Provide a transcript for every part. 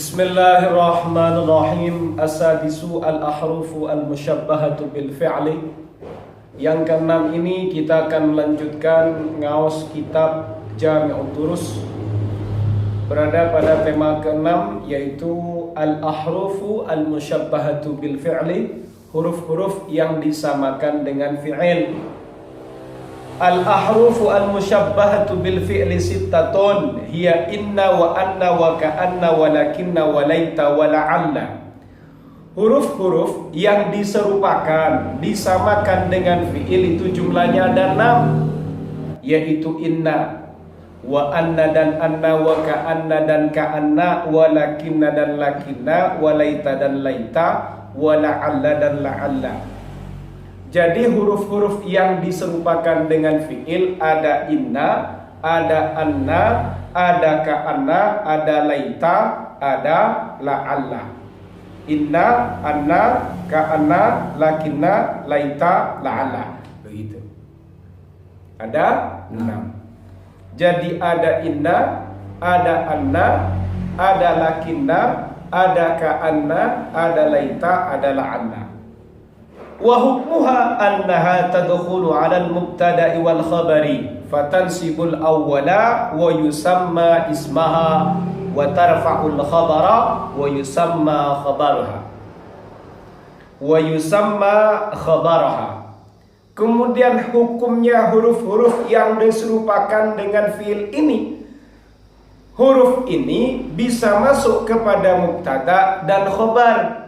Bismillahirrahmanirrahim. As-sadisu al-ahrufu al-musyabbahatu bil fi'li. Yang keenam ini kita akan melanjutkan ngaos kitab Jami'ut Durus, berada pada tema keenam, yaitu al-ahrufu al-musyabbahatu bil fi'li, huruf-huruf yang disamakan dengan fi'il. Al-ahrufu al-musyabbahatu bil fi'li sittatun hiya inna wa anna wa ka'anna wa lakinna wa laita wa la'alla. Huruf-huruf yang diserupakan, disamakan dengan fi'il itu jumlahnya ada 6, yaitu inna, wa anna dan anna, wa ka'anna dan ka'anna, wa lakinna dan lakinna, wa laita dan laita, wa la'alla dan la'alla. Jadi huruf-huruf yang diserupakan dengan fi'il ada inna, ada anna, ada ka'anna, ada laita, ada la'alla. Inna, anna, ka'anna, lakinna, laita, la'alla. Begitu. Ada 6. Jadi ada inna, ada anna, ada lakinna, ada ka'anna, ada laita, ada la'alla. Wa hukmuha annaha tadkhulu 'ala al-mubtada'i wal khabari fatansibul awwala wa yusamma ismaha wa tarfa'ul khabara wa yusamma khabaraha Kemudian hukumnya huruf-huruf yang diserupakan dengan fiil ini, huruf ini bisa masuk kepada mubtada dan khabar,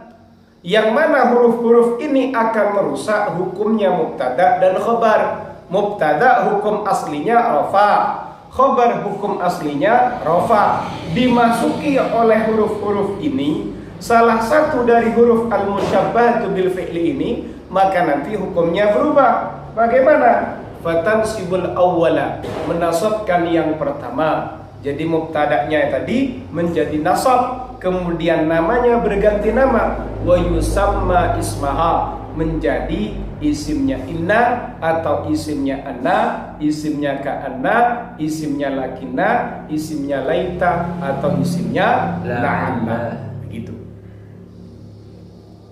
yang mana huruf-huruf ini akan merusak hukumnya mubtada dan khabar. Mubtada hukum aslinya rafa, khabar hukum aslinya rafa. Dimasuki oleh huruf-huruf ini salah satu dari huruf al-musyabbahatu bil fi'li ini, maka nanti hukumnya berubah. Bagaimana? Fatansibul awwala, menasabkan yang pertama. Jadi mubtada'nya tadi menjadi nasab, kemudian namanya berganti nama, wa yusamma ismaha, menjadi isimnya inna atau isimnya anna, isimnya ka'anna, isimnya lakinna, isimnya laita atau isimnya la'alla. Begitu.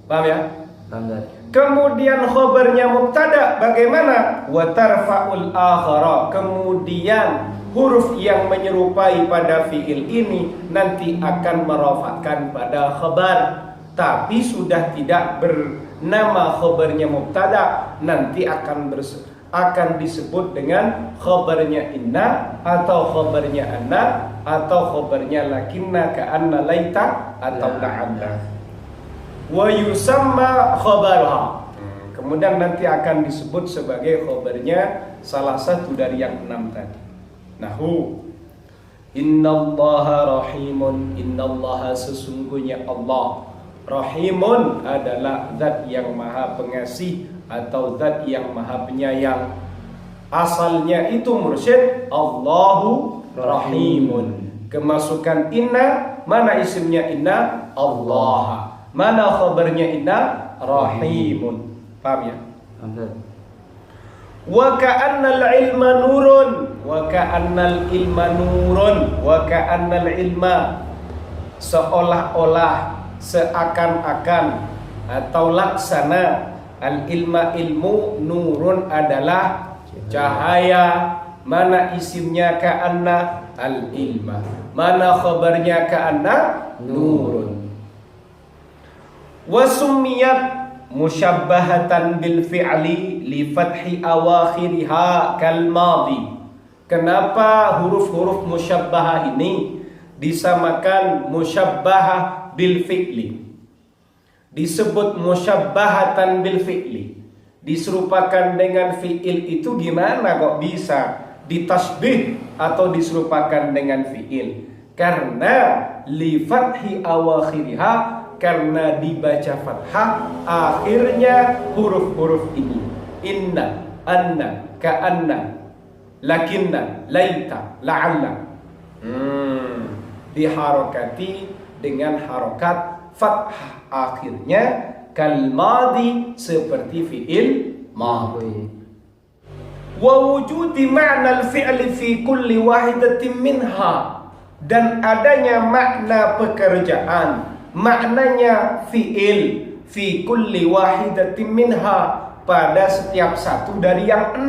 Paham ya? Paham. Kemudian khobarnya mubtada bagaimana? Wa tarfa'ul akhara, kemudian huruf yang menyerupai pada fiil ini nanti akan merofakkan pada khabar, tapi sudah tidak bernama khabarnya mubtada, nanti akan disebut dengan khabarnya inna atau khabarnya anna atau khabarnya lakinna, ka'anna, laita atau la'alla. Wa yusamma khabaraha, kemudian nanti akan disebut sebagai khabarnya salah satu dari yang 6 tadi. Nahu, innallaha rahimun, innallaha sesungguhnya Allah, rahimun adalah zat yang maha pengasih atau zat yang maha penyayang. Asalnya itu mursyid, Allahu rahimun. Kemasukan inna, mana isimnya inna? Allah. Mana khabarnya inna? Rahimun. Paham ya? Wa ka'annal ilma nurun, wa ka'annal ilma nurun, wa ka'annal ilma, seolah-olah, seakan-akan atau laksana, al ilma ilmu, nurun adalah cahaya. Mana isimnya ka'anna? Al ilma. Mana khabarnya ka'anna? Nurun. Wa summiyat musyabbahatan bil fi'li li fathi awakhiriha kal madi. Kenapa huruf-huruf musyabbahah ini disamakan musyabbahah bil fi'li? Disebut musyabbahatan bil fi'li, diserupakan dengan fi'il, itu gimana kok bisa ditasbih atau diserupakan dengan fi'il? Karena li fathi awakhiriha, karena dibaca fathah akhirnya huruf-huruf ini, inna, anna, ka'anna, lakinna, laita, la'alla, diharokati dengan harokat fathah akhirnya, kal madi, seperti fi'il madi. Wa wujudi ma'na al-fi'li fi kulli wahidatin minha, dan adanya makna pekerjaan, maknanya fi'il fi kulli wahidatin minha, pada setiap satu dari yang 6.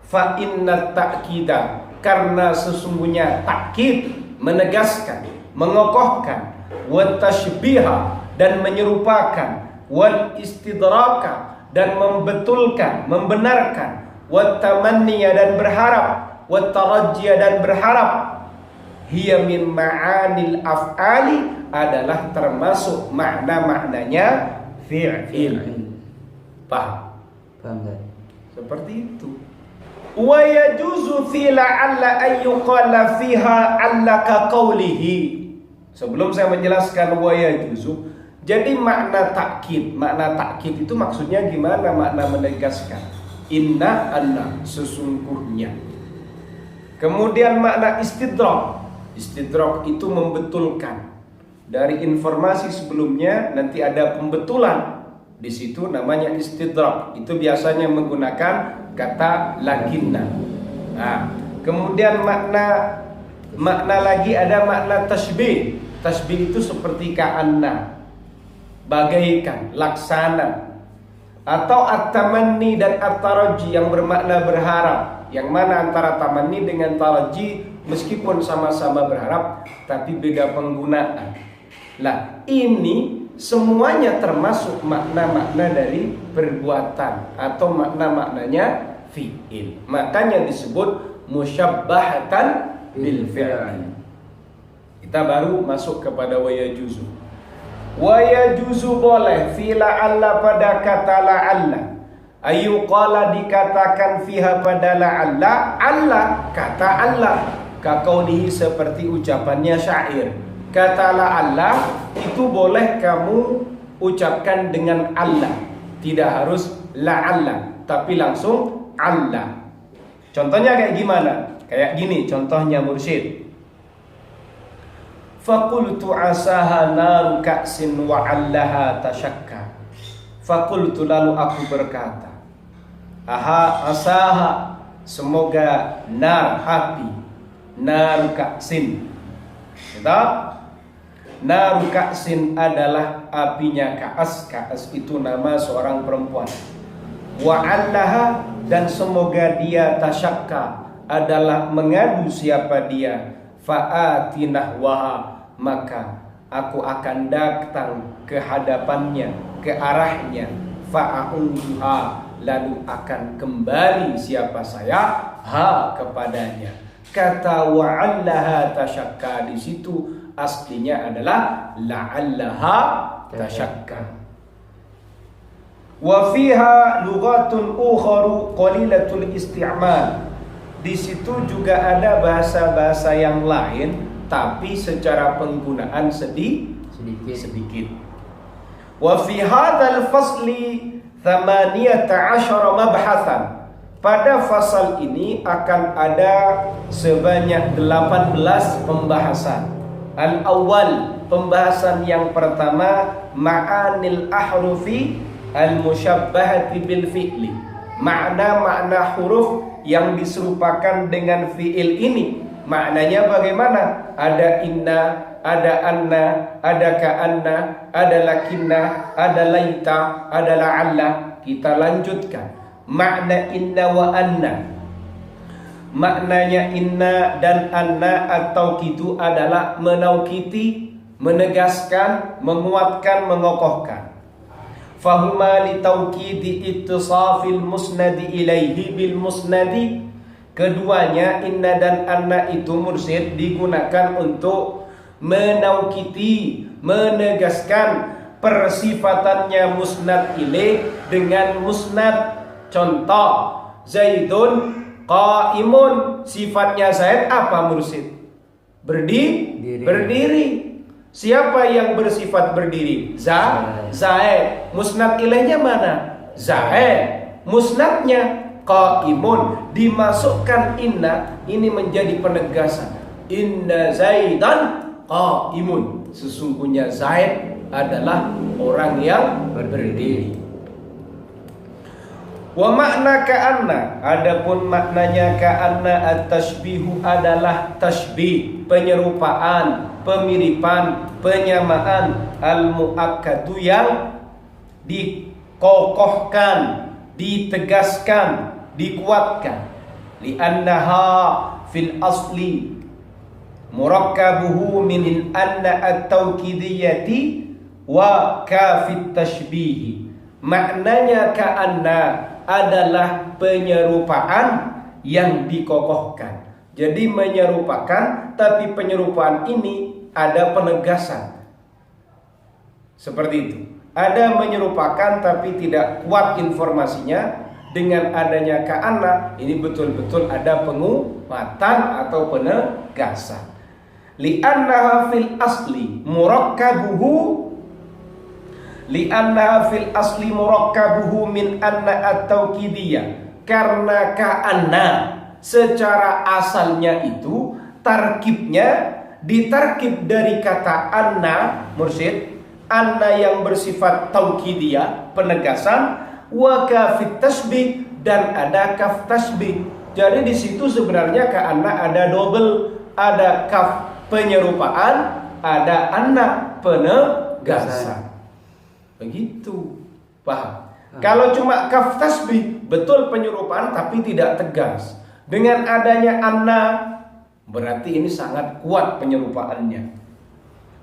Fa inna ta'kida, karena sesungguhnya takkid menegaskan, mengokohkan, wa tashbiha dan menyerupakan, wal istidraka dan membetulkan, membenarkan, wa tamanniya dan berharap, wa tarajjiya dan berharap, hiya min ma'anil af'ali, adalah termasuk makna-maknanya fi'il. Paham? Paham enggak? Seperti itu. Wa yajuzu fi la'alla ay yuqala fiha 'allaka qawlihi. Sebelum saya menjelaskan wa yajuzu, jadi makna takkid itu maksudnya gimana? Makna menegaskan. Inna anna, sesungguhnya. Kemudian makna istidrak. Istidrak itu membetulkan. Dari informasi sebelumnya nanti ada pembetulan. Di situ namanya istidrak. Itu biasanya menggunakan kata lakinna. Nah, kemudian makna lagi ada makna tasbih. Tasbih itu seperti ka'anna, bagaikan, laksana. Atau at-tamanni dan at-taraji yang bermakna berharap. Yang mana antara tamanni dengan taraji meskipun sama-sama berharap tapi beda penggunaan. Nah, ini semuanya termasuk makna-makna dari perbuatan atau makna-maknanya fi'il. Makanya disebut musyabbahatan bil fi'il. Kita baru masuk kepada wa yajuzu. Wa yajuzu boleh fi la'alla pada kata la'alla. Ayu qala dikatakan fiha pada la'alla, Allah kata Allah. Kaqaulihi seperti ucapannya syair. Kata la'alla itu boleh kamu ucapkan dengan Allah. Tidak harus la'alla, tapi langsung Allah. Contohnya kayak gimana? Kayak gini contohnya mursyid. Faqultu asaha naru ka'sin wa 'allaha tashakka. Faqultu, lalu aku berkata, aha asaha, semoga nar, api, naru ka'sin. Kita naru ka'sin adalah apinya Ka'as. Ka'as itu nama seorang perempuan. Wa 'allaha, dan semoga dia tasyakka, adalah mengadu siapa dia. Fa'atinah waha, maka aku akan datang ke hadapannya, ke arahnya. Fa'a'uduha, lalu akan kembali siapa saya, ha, kepadanya. Kata wa'allaha tasyakka di situ aslinya adalah la'allaha tasyakka. Wa fiha lughatun ukharu qalilatul isti'mal. Di situ juga ada bahasa-bahasa yang lain tapi secara penggunaan sedikit. Wa fi hadzal fasli 18 mabhatsan. Pada fasal ini akan ada sebanyak 18 pembahasan. Al-awwal, pembahasan yang pertama, ma'anil ahrufi al-musyabbahati bil fi'li. Makna-makna huruf yang diserupakan dengan fi'il ini. Maknanya bagaimana? Ada inna, ada anna, ada ka'anna, ada lakinna, ada laita, ada la'alla. Kita lanjutkan. Makna inna wa anna. Maknanya inna dan anna atau kitu adalah menaukiti, menegaskan, menguatkan, mengokohkan. Fahuma li taukidi ittisafil musnadi ilaihi bil musnadi. Keduanya inna dan anna itu mursyid digunakan untuk menaukiti, menegaskan persifatannya musnad ilaih dengan musnad. Contoh, Zaidun qaimun, sifatnya Zaid apa mursyid? Berdiri. Siapa yang bersifat berdiri? Zaid. Musnad ilaihnya mana? Zaid. Musnadnya qaimun. Dimasukkan inna, ini menjadi penegasan. Inna Zaidan qaimun. Sesungguhnya Zaid adalah orang yang berdiri. Wa makna ka'anna, adapun maknanya ka'anna at-tashbihu adalah tashbih, penyerupaan, pemiripan, penyamaan, al-muakkadu yang dikokohkan, ditegaskan, dikuatkan. Li'annaha fil asli murakkabuhu min anna at-tawkidiyati wa kafit tashbihi. Maknanya ka'anna adalah penyerupaan yang dikokohkan. Jadi menyerupakan, tapi penyerupaan ini ada penegasan. Seperti itu. Ada menyerupakan tapi tidak kuat informasinya. Dengan adanya ka'anna, ini betul-betul ada penguatan atau penegasan. Li'annaha fil asli murakkabuhu, li'annaha fil asli murakkabuhu min anna at-tawkidiyah. Karena ka'anna secara asalnya itu tarkibnya ditarkib dari kata anna, mursyid. Anna yang bersifat taukidiyah, penegasan, wa kafit tasbih, dan ada kaf tasbih. Jadi di situ sebenarnya ka'anna ada double, ada kaf penyerupaan, ada anna penegasan. Begitu, paham? Kalau cuma kaf tasbih, betul penyerupaan tapi tidak tegas. Dengan adanya anna, berarti ini sangat kuat penyerupaannya.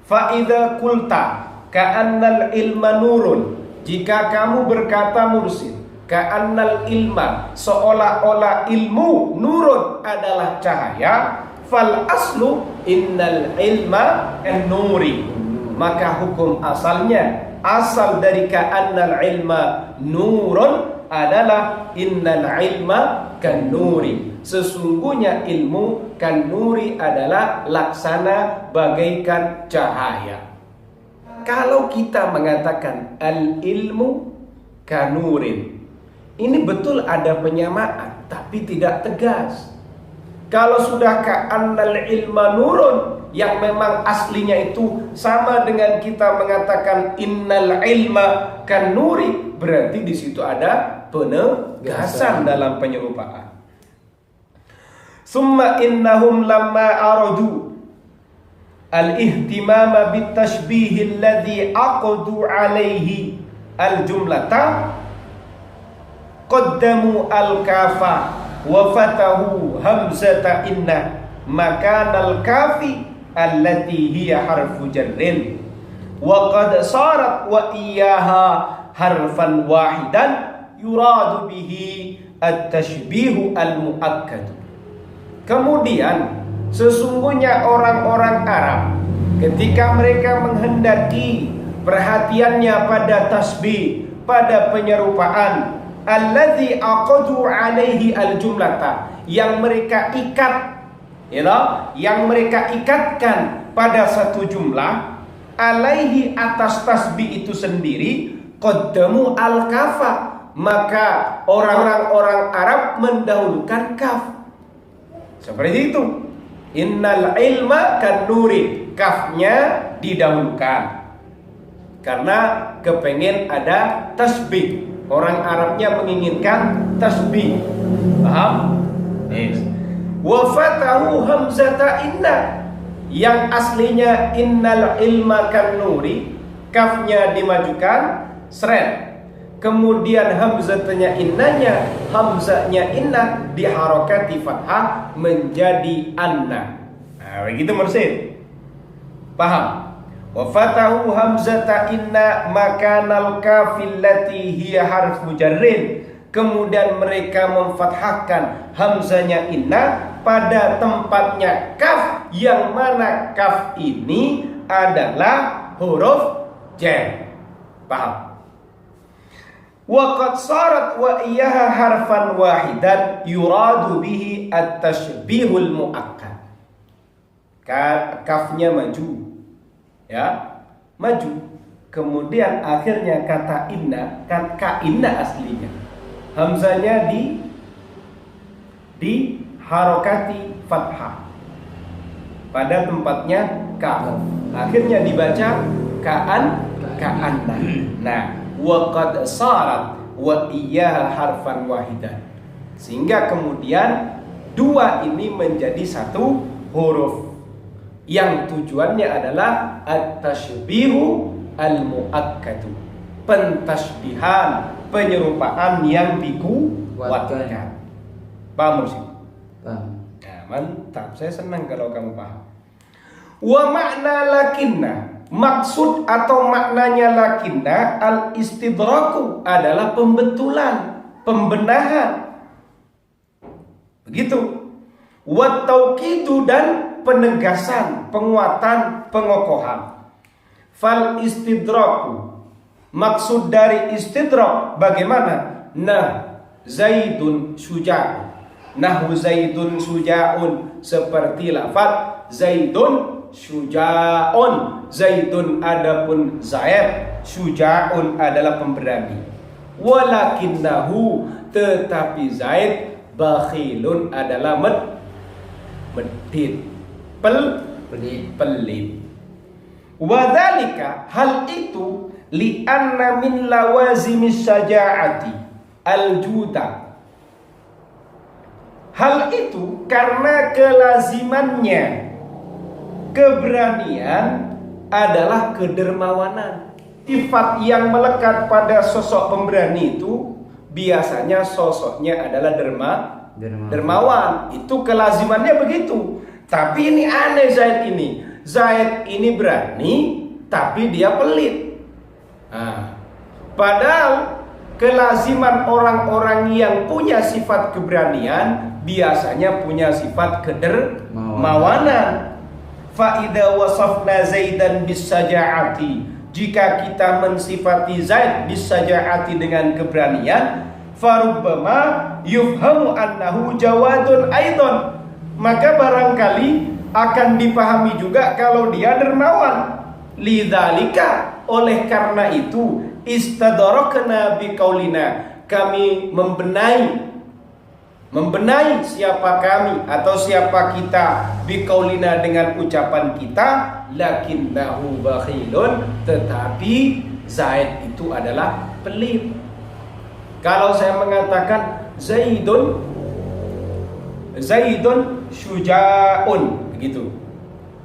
Fa idza qulta ka'annal ilma nurun, jika kamu berkata mursyid, ka'annal ilma, seolah-olah ilmu, nurun adalah cahaya, fal aslu innal ilma an-nuri, maka hukum asalnya, asal dari ka'annal ilma nurun adalah innal ilma kan-nuri, sesungguhnya ilmu kan-nuri adalah laksana bagaikan cahaya. Kalau kita mengatakan al-ilmu kanurin, ini betul ada penyamaan tapi tidak tegas. Kalau sudah ka'annal ilma nurun, yang memang aslinya itu sama dengan kita mengatakan innal ilma kanuri, berarti di situ ada penegasan dalam penyerupaan. Summa innahum lamma aradu al-ihtimama bitashbih alladhi aqdu alaihi al-jumlata qaddamu al-kafa wa fatahu hamzata inna makanal kafi allati hiya harfu jarrin wa qad sarat wa iyyaha harfan wahidan yuradu bihi at-tashbihu al-muakkad. Kemudian sesungguhnya orang-orang Arab ketika mereka menghendaki perhatiannya pada tasbih, pada penyerupaan, alladzi aqadu alaihi aljumlata, yang mereka ikat, yang mereka ikatkan pada satu jumlah, alaihi atas tasbih itu sendiri, qaddamu al-kafa, maka orang-orang Arab mendahulukan kaf. Seperti itu. Innal ilma kan nuri, kafnya didahulukan karena kepengen ada tasbih. Orang Arabnya menginginkan tasbih. Paham? Yes. Wa fatahu hamzata inna, yang aslinya innal ilma kan nuri, kafnya dimajukan seret. Kemudian hamzatnya innanya, hamzanya inna diharokati fathah menjadi anna. Nah, begitu mursyid. Paham? Wa fatahu hamzata inna makanal kafil lati hiya harfu jarrin. Kemudian mereka memfathahkan hamzanya inna pada tempatnya kaf, yang mana kaf ini adalah huruf jar. Paham? Wa qad sarat wa iyyaha harfan wahidan yuradu bihi at-tashbihul muakkad. Kafnya maju, ya, maju. Kemudian akhirnya kata inna, kan ka inna aslinya, hamzanya di harokati fathah pada tempatnya kaf, akhirnya dibaca ka'anna. Nah, wa qad sarat, wa iyyaha harfan wahidan. Sehingga kemudian dua ini menjadi satu huruf yang tujuannya adalah at-tasybihu al-muakkadu, pentasbihan, penyerupaan yang dikuatkan. Paham Mursyid? Paham. Nah, mantap, saya senang kalau kamu paham. Wa makna lakinna, maksud atau maknanya lakinna al-istidraku adalah pembetulan, pembenahan. Begitu. Wa tauqidu dan penegasan, penguatan, pengokohan. Fal istidraku, maksud dari istidrak bagaimana? Nah, Zaidun syuja'un. Nahu Zaidun syuja'un, seperti lafaz Zaidun syuja'un. Zaidun adapun Zaid, syuja'un adalah pemberani. Walakinnahu, tetapi Zaid, bakhilun adalah medit, pelit. Wadzalika, hal itu li'anna min lawazimis syaja'ati al-juda. Hal itu karena kelazimannya keberanian adalah kedermawanan. Sifat yang melekat pada sosok pemberani itu biasanya sosoknya adalah dermawan. Itu kelazimannya begitu. Tapi ini aneh Zaid ini. Zaid ini berani tapi dia pelit. Nah, padahal kelaziman orang-orang yang punya sifat keberanian biasanya punya sifat kedermawanan. Fa idza wasafna Zaidan bisaja'ati, jika kita mensifati Zaid bisaja'ati dengan keberanian, farubbama yufhamu annahu jawadun aidan, maka barangkali akan dipahami juga kalau dia dermawan. Lidzalika, oleh karena itu, istadrakna biqaulina, kami membenahi siapa kami atau siapa kita biqaulina dengan ucapan kita, lakinnahu bakhilun, tetapi Zaid itu adalah pelit. Kalau saya mengatakan Zaidun syuja'un, begitu,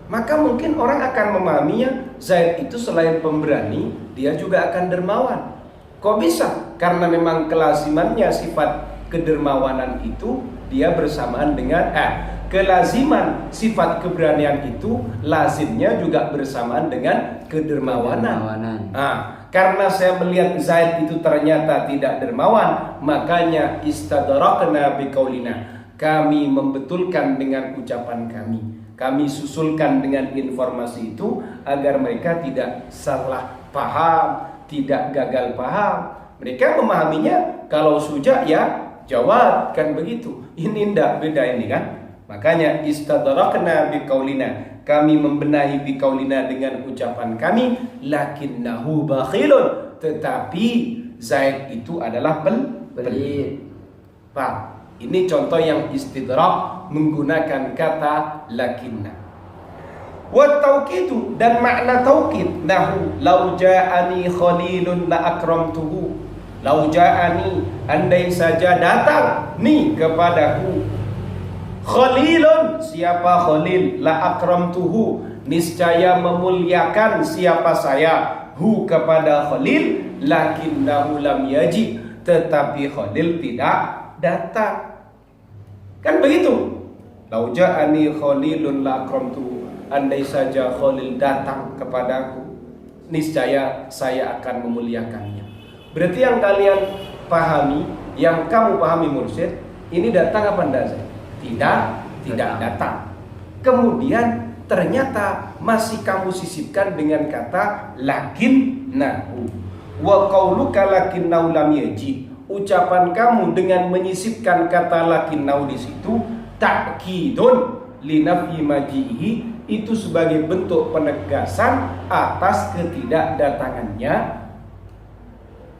maka mungkin orang akan memahaminya Zaid itu selain pemberani, dia juga akan dermawan. Kok bisa? Karena memang kelazimannya sifat kedermawanan itu dia bersamaan dengan kelaziman sifat keberanian itu lazimnya juga bersamaan dengan kedermawanan. Karena saya melihat Zaid itu ternyata tidak dermawan, makanya istadrakna biqaulina, kami membetulkan dengan ucapan kami. Kami susulkan dengan informasi itu agar mereka tidak salah paham, tidak gagal paham. Mereka memahaminya kalau suja ya jawab, kan begitu. Ini ndak beda ini kan. Makanya istadrakna biqaulina, kami membenahi biqaulina dengan ucapan kami, lakinnahu bakhilun, tetapi Zaid itu adalah pelit. Pak, ini contoh yang istidrak menggunakan kata lakinna. Wa tauqidu, dan makna tauqid, nahu lau ja'ani khalilun la akramtuhu. Lau ja'ani, andai saja datang nih kepadaku Khalilun, siapa Khalil, la akramtuhu, niscaya memuliakan siapa saya, hu kepada Khalil, lakinnahu lam yaji, tetapi Khalil tidak datang. Kan begitu. Lau ja'ani Khalilun la akramtuhu, andai saja Khalil datang kepadaku, niscaya saya akan memuliakannya. Berarti yang kalian pahami, yang kamu pahami Mursyid, ini datang apa enggak? Tidak datang. Kemudian ternyata masih kamu sisipkan dengan kata lakinnahu. Wa qauluka lakinnahu lam yaji, ucapan kamu dengan menyisipkan kata lakinnahu di situ ta'kidun li nafyi majihi, itu sebagai bentuk penegasan atas ketidakdatangannya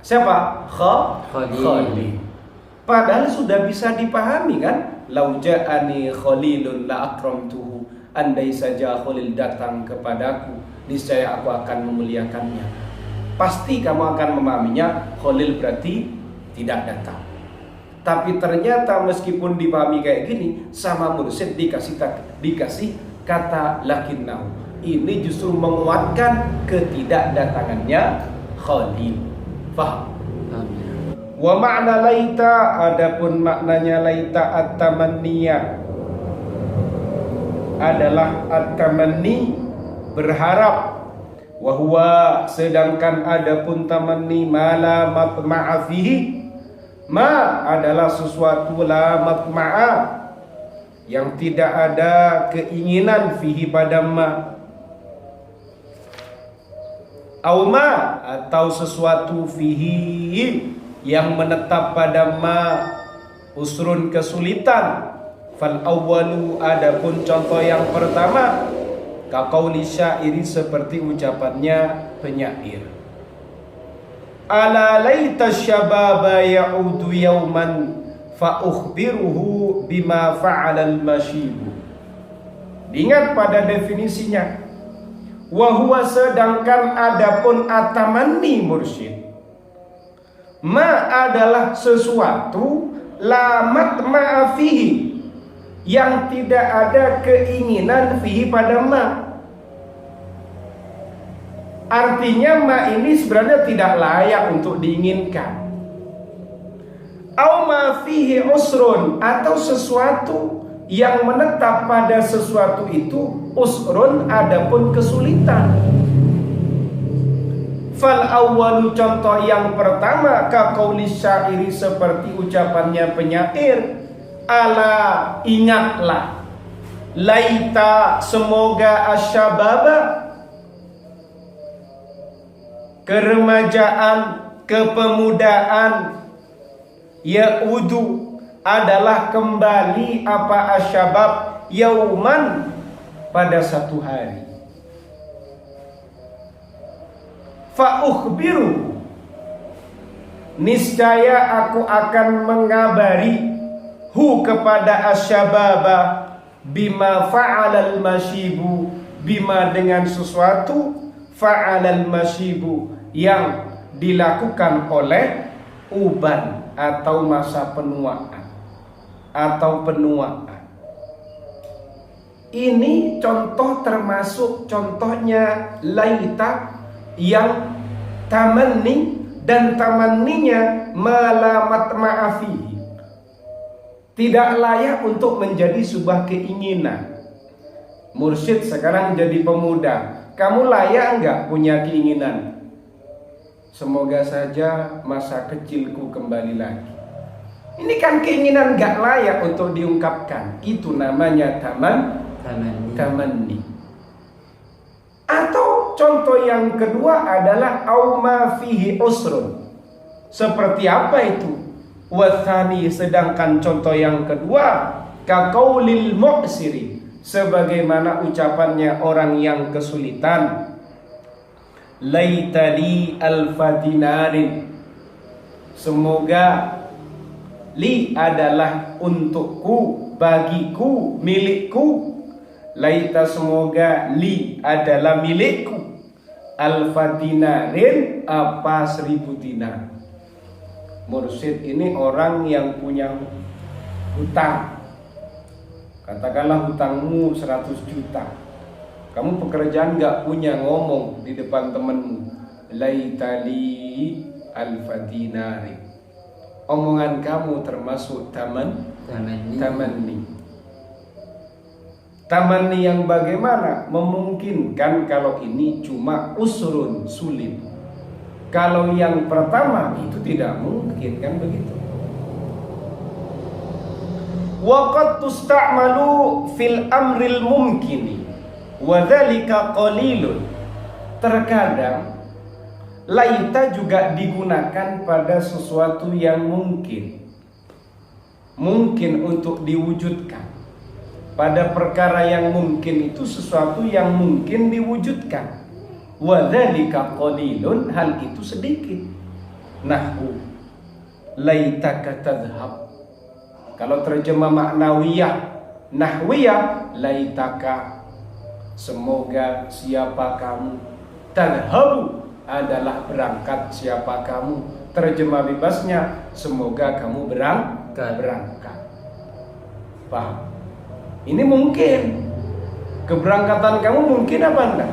siapa? Khalil. Padahal sudah bisa dipahami kan? Lau ja'ani Khalilun la akramtuhu, andai saja Khalil datang kepadaku, niscaya aku akan memuliakannya. Pasti kamu akan memahaminya Khalil berarti tidak datang. Tapi ternyata meskipun dipahami kayak gini, sama mursyid dikasih kata lakinnahu. Ini justru menguatkan ketidakdatangannya Khalil. Faham? Wa makna laita, adapun maknanya laita at-tamanniya adalah at-tamanni, berharap. Wa huwa, sedangkan adapun tamanni mala matma'a fihi, ma adalah sesuatu la matma'a, yang tidak ada keinginan fihi pada ma, au ma, atau sesuatu fihi yang menetap pada ma usrun, kesulitan. Fal awwalu, adapun contoh yang pertama, kaqauli syairi, seperti ucapannya penyair. Ala laita syababa ya'udu yauman fa ukhbiruhu bima fa'ala al-mashibu. Ingat pada definisinya. Wa huwa, sedangkan adapun atamanni mursyid, ma adalah sesuatu lamat ma'afihi, yang tidak ada keinginan fihi pada ma. Artinya ma ini sebenarnya tidak layak untuk diinginkan. Au ma fihi usrun, atau sesuatu yang menetap pada sesuatu itu usrun, adapun kesulitan. Fal awwalu, contoh yang pertama, kaqauli syairi, seperti ucapannya penyair. Ala, ingatlah, laita, semoga, asyababa, keremajaan, kepemudaan, yaudu, adalah kembali, apa asyabab, yauman, pada satu hari. Fa ukhbiru, niscaya aku akan mengabari, hu, kepada asyababa, bima fa'alal mashibu, bima dengan sesuatu, fa'alal mashibu, yang dilakukan oleh uban atau masa penuaan atau penuaan. Ini contoh, termasuk contohnya laita yang tamanni, dan tamanninya malamat ma'afi, tidak layak untuk menjadi sebuah keinginan. Mursyid sekarang jadi pemuda, kamu layak enggak punya keinginan? Semoga saja masa kecilku kembali lagi. Ini kan keinginan enggak layak untuk diungkapkan. Itu namanya tamanni. Atau contoh yang kedua adalah auma fihi usrun. Seperti apa itu? Wathani, sedangkan contoh yang kedua, kaqaulil mu'siri, sebagaimana ucapannya orang yang kesulitan. Laitali alfadinarin, semoga, li adalah untukku, bagiku, milikku. Laita, semoga, li adalah milikku, alfadinarin, apa 1000 dinar. Mursyid ini orang yang punya hutang. Katakanlah hutangmu 100 juta. Kamu pekerjaan gak punya, ngomong di depan temenmu, laitali alfadinari. Omongan kamu termasuk tamanni. Tamanni yang bagaimana? Memungkinkan kalau ini cuma usrun, sulit. Kalau yang pertama itu tidak mungkin, kan begitu. Waqad tusta'malu fil amril mumkini wa dzalika qalilun. Terkadang laita juga digunakan pada sesuatu yang mungkin untuk diwujudkan. Pada perkara yang mungkin itu sesuatu yang mungkin diwujudkan. Wa dzalika qalilun, hal itu sedikit. Nahwu laitaka tadhhab. Kalau terjemah maknawiyah, nahwiyah, laitaka, semoga siapa kamu, tadhhabu adalah berangkat siapa kamu. Terjemah bebasnya, semoga kamu berangkat. Paham? Ini mungkin. Keberangkatan kamu mungkin apa enggak?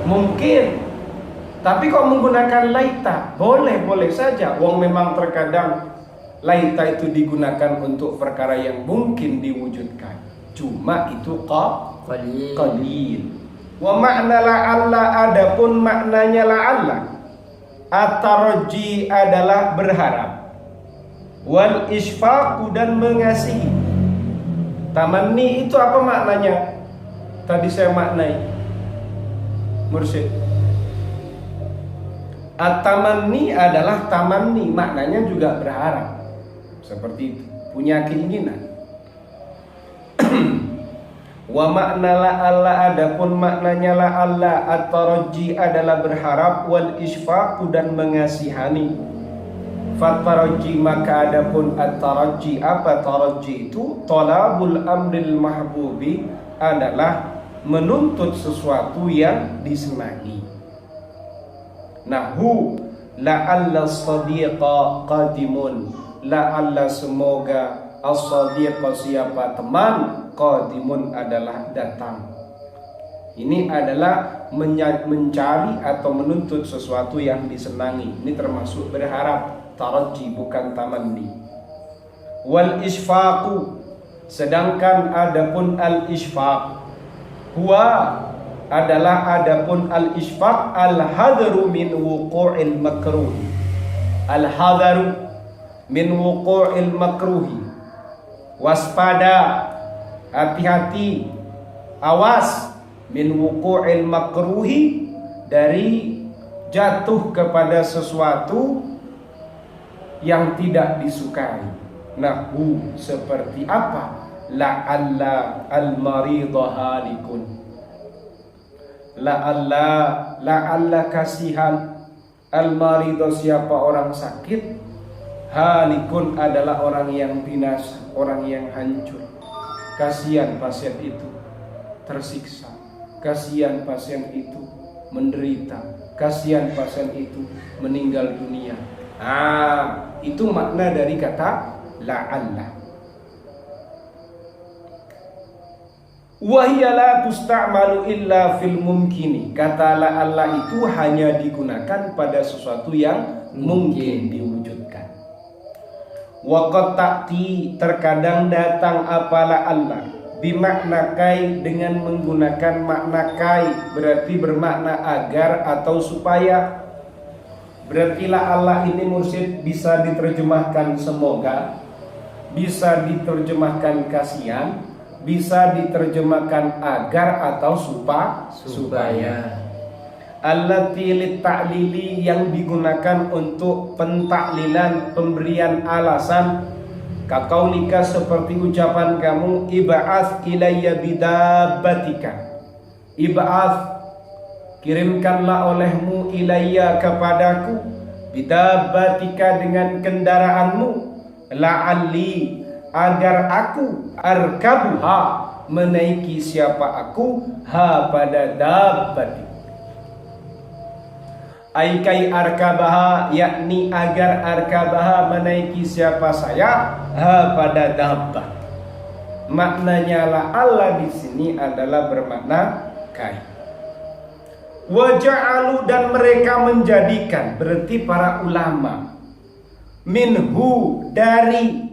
Mungkin. Tapi kok menggunakan laita? Boleh saja. Wong memang terkadang laita itu digunakan untuk perkara yang mungkin diwujudkan. Cuma itu qalil. Wa makna la'alla, adapun maknanya la'alla, at-tarji adalah berharap, wal isfaqu dan mengasihi. Tamanni itu apa maknanya? Tadi saya maknai, Mursyid. At-tamanni adalah tamanni, maknanya juga berharap. Seperti itu, punya keinginan. Wa makna la'alla, adapun maknanya la'alla, at-tarji adalah berharap, wal isfaqu dan mengasihani. Fatarji, maka adapun at-tarji, apa tarji itu? Talabul amril mahbubi, adalah menuntut sesuatu yang disenangi. Nahu la'alla sadiqa qadimun, la'alla semoga as-sadiqa siapa teman, qadimun adalah datang. Ini adalah mencari atau menuntut sesuatu yang disenangi. Ini termasuk berharap, tarji bukan tamanni. Wal isfaqu, sedangkan adapun al isfaq, huwa adalah adapun al isfaq al hadru min wuqu'il makruh. Al hadru min wuqu'il makruhi, waspada, hati-hati, awas, min wuqu'il makruhi, dari jatuh kepada sesuatu yang tidak disukai. Nahu seperti apa? La'alla al-maridha halikun, la'alla kasihan, al-maridha siapa orang sakit, halikun adalah orang yang binasa, orang yang hancur. Kasihan pasien itu tersiksa, kasihan pasien itu menderita, kasihan pasien itu meninggal dunia. Itu makna dari kata la'alla. Wa hiya la tusta'malu illa fil mumkini. Kata la'alla itu hanya digunakan pada sesuatu yang mungkin diwujudkan. Wa qad ta'ti, terkadang datang apa la'alla bimakna kai, dengan menggunakan makna kai, berarti bermakna agar atau supaya. Berarti la'alla ini Mursyid bisa diterjemahkan semoga, bisa diterjemahkan kasihan, bisa diterjemahkan agar atau supaya. Allati litta'lili, yang digunakan untuk pentaklilan, pemberian alasan. Kaqaulika, seperti ucapan kamu, ib'ats ilayya bidabbatika. Ib'ats, kirimkanlah olehmu, ilayya kepadaku, bidabbatika dengan kendaraanmu, la'alli agar aku, arkabuha menaiki siapa aku, ha pada dabbati. Aikai arkabaha, yakni agar arkabaha menaiki siapa saya, ha pada dabbat. Maknanya la'alla di sini adalah bermakna kai. Waja'alu, dan mereka menjadikan, berarti para ulama, minhu dari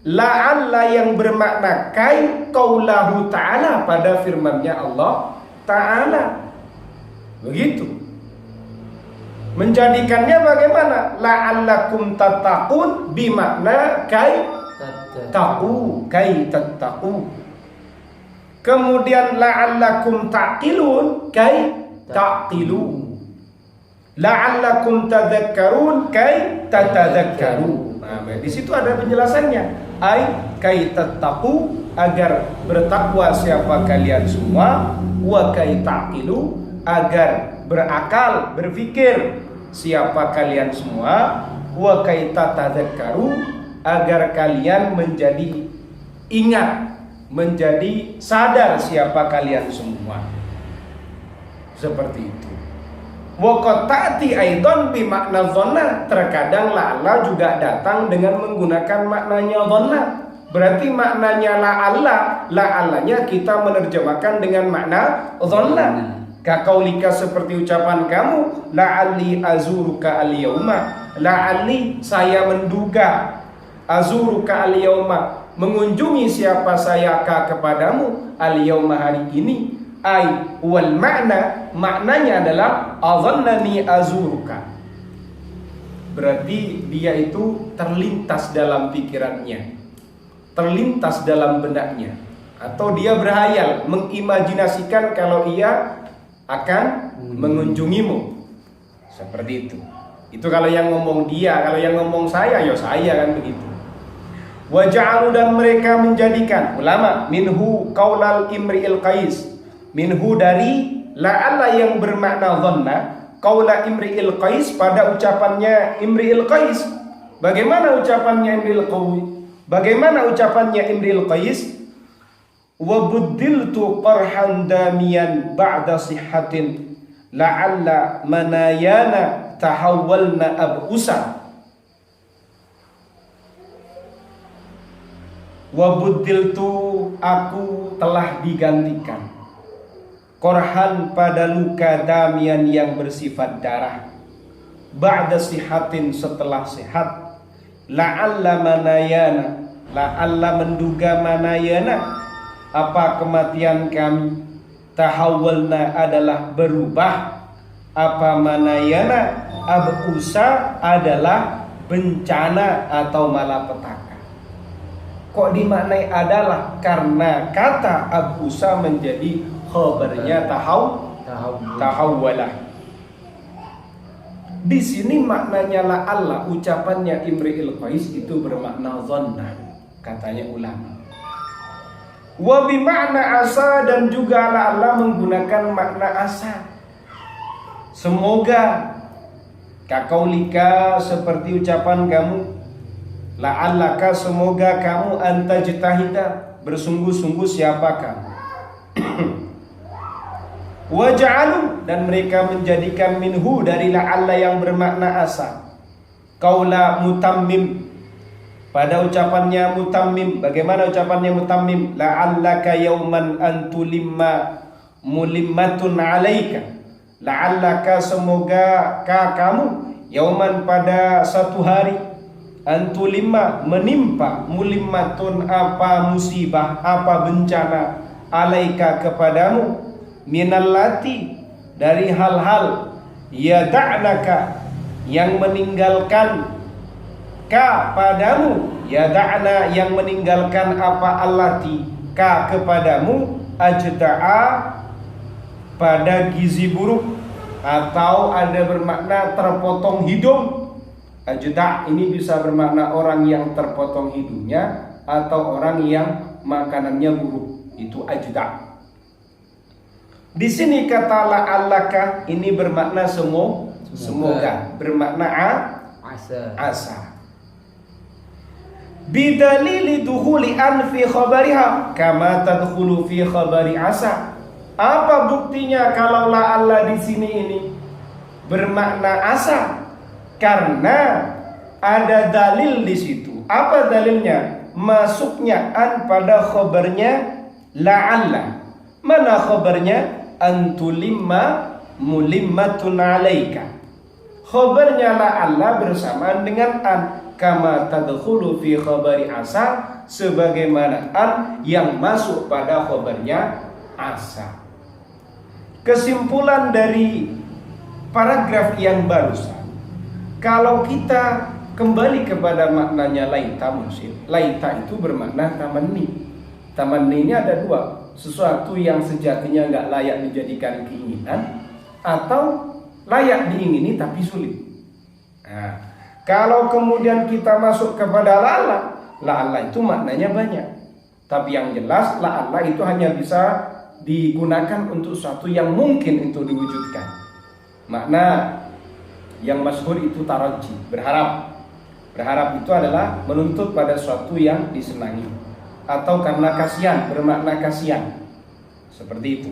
la'alla yang bermakna kai, qaulahu ta'ala, pada firman-Nya Allah Ta'ala. Begitu. Menjadikannya bagaimana? La'allakum tattaqun, bimakna kai taqu, kai tattaqu. Kemudian la'allakum taqilun, kai taqilu. La'allakum tadhakkarun, kai tatadhakkarun. Nah, di situ ada penjelasannya. Ai kai tattaqu, agar bertakwa siapa kalian semua, wa kai taqilu, agar berakal, berfikir siapa kalian semua, wa kai tatadhakkaru, agar kalian menjadi ingat, menjadi sadar siapa kalian semua. Seperti itu. Wa qad ta'ti aidan bi makna dhanna. Terkadang la'alla juga datang dengan menggunakan maknanya dhanna. Berarti maknanya la'allanya kita menerjemahkan dengan makna dhanna. Kaqaulika seperti ucapan kamu, la'alli azuruka al-yauma. La'alli saya menduga, azuruka al-yauma mengunjungi siapa saya kepadamu al-yauma hari ini. Ai wal maknanya adalah azannani azuruka. Berarti dia itu terlintas dalam pikirannya, terlintas dalam benaknya, atau dia berhayal, mengimajinasikan kalau ia akan mengunjungimu. Seperti itu. Itu kalau yang ngomong dia, kalau yang ngomong saya, ya saya kan begitu. Wa ja'alu dan mereka menjadikan ulama minhu qaulal imri'il qais. Minhu dari la'alla yang bermakna dhanna, qaula imri'il qais pada ucapannya imri'il qais. Bagaimana ucapannya imri'il qais? Bagaimana ucapannya imri'il qais? Wa buddiltu qarhan damiyan ba'da sihhatin la'alla manayana tahawwalna abusa. Wa buddiltu aku telah digantikan korhan pada luka damian yang bersifat darah ba'da sihatin setelah sehat la'alla manayana la'alla menduga manayana apa kematian kami tahawalna adalah berubah apa manayana abusa adalah bencana atau malapetaka. Kok dimaknai adalah karena kata abusa menjadi khabarnya tahawwalah. Di sini maknanya la'alla, ucapannya imri'il qais itu bermakna dhanna, katanya ulama. Wa bi makna asa dan juga la'alla menggunakan makna asa. Semoga kaqaulika seperti ucapan kamu, la'allaka semoga kamu antajtahida bersungguh-sungguh siapa kamu. Waja'alu dan mereka menjadikan minhu dari la'alla yang bermakna asa qaula mutammim pada ucapannya mutammim. Bagaimana ucapannya mutammim? La'allaka yauman antulimma mulimmatun alaika. La'allaka semoga kamu yauman pada satu hari antulimma menimpa mulimmatun apa musibah apa bencana alaika kepadamu minallati dari hal-hal yada'naka yang meninggalkan ka padamu yada'na yang meninggalkan apa allati ka kepadamu ajda'a pada gizi buruk atau ada bermakna terpotong hidung. Ajda' ini bisa bermakna orang yang terpotong hidungnya atau orang yang makanannya buruk, itu ajda'. Di sini kata la'allaka ini bermakna semoga, bermakna asa. Bidalili dukhuli an fi khabariha kama tadkhulu fi khabari asa. Apa buktinya kalau la'alla di sini ini bermakna asa? Karena ada dalil di situ. Apa dalilnya? Masuknya an pada khabarnya la'alla. Mana khabarnya? Antulimma mulimmatun alaika. Khabarnya la'alla bersamaan dengan an kama tadkhulu fi khabari asa, sebagaimana an yang masuk pada khabarnya asa. Kesimpulan dari paragraf yang barusan, kalau kita kembali kepada maknanya laita musim, laita itu bermakna tamanni. Tamanni ini ada dua, sesuatu yang sejatinya nggak layak dijadikan keinginan atau layak diingini tapi sulit. Nah, kalau kemudian kita masuk kepada la'alla itu maknanya banyak. Tapi yang jelas la'alla itu hanya bisa digunakan untuk sesuatu yang mungkin untuk diwujudkan. Makna yang masyhur itu taraji, berharap. Berharap itu adalah menuntut pada sesuatu yang disenangi, atau karena kasihan, bermakna kasihan. Seperti itu.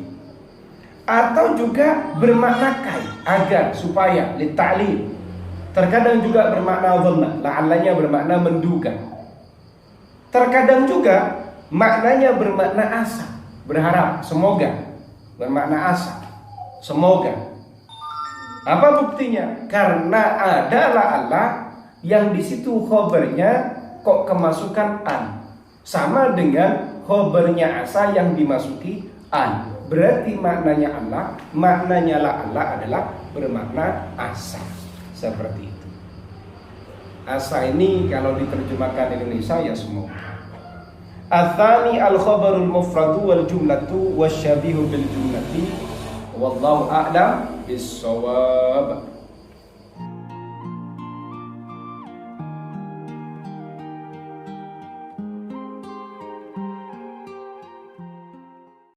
atau juga bermakna kai, agar, supaya, lita'lil. Terkadang juga bermakna dhanna, la'allanya bermakna menduga. Terkadang juga maknanya bermakna asa, berharap, semoga. Bermakna asa, semoga. Apa buktinya? Karena ada la'alla yang di situ khobarnya kok kemasukan an, sama dengan khobarnya asa yang dimasuki an. Berarti maknanya Allah, maknanya la'alla adalah bermakna asa. Seperti itu. Asa ini kalau diterjemahkan Indonesia ya semoga. Atsani al-khabarul mufradu wal jumlatu wasyabihu bil jumlati wallahu a'lam bis-shawab.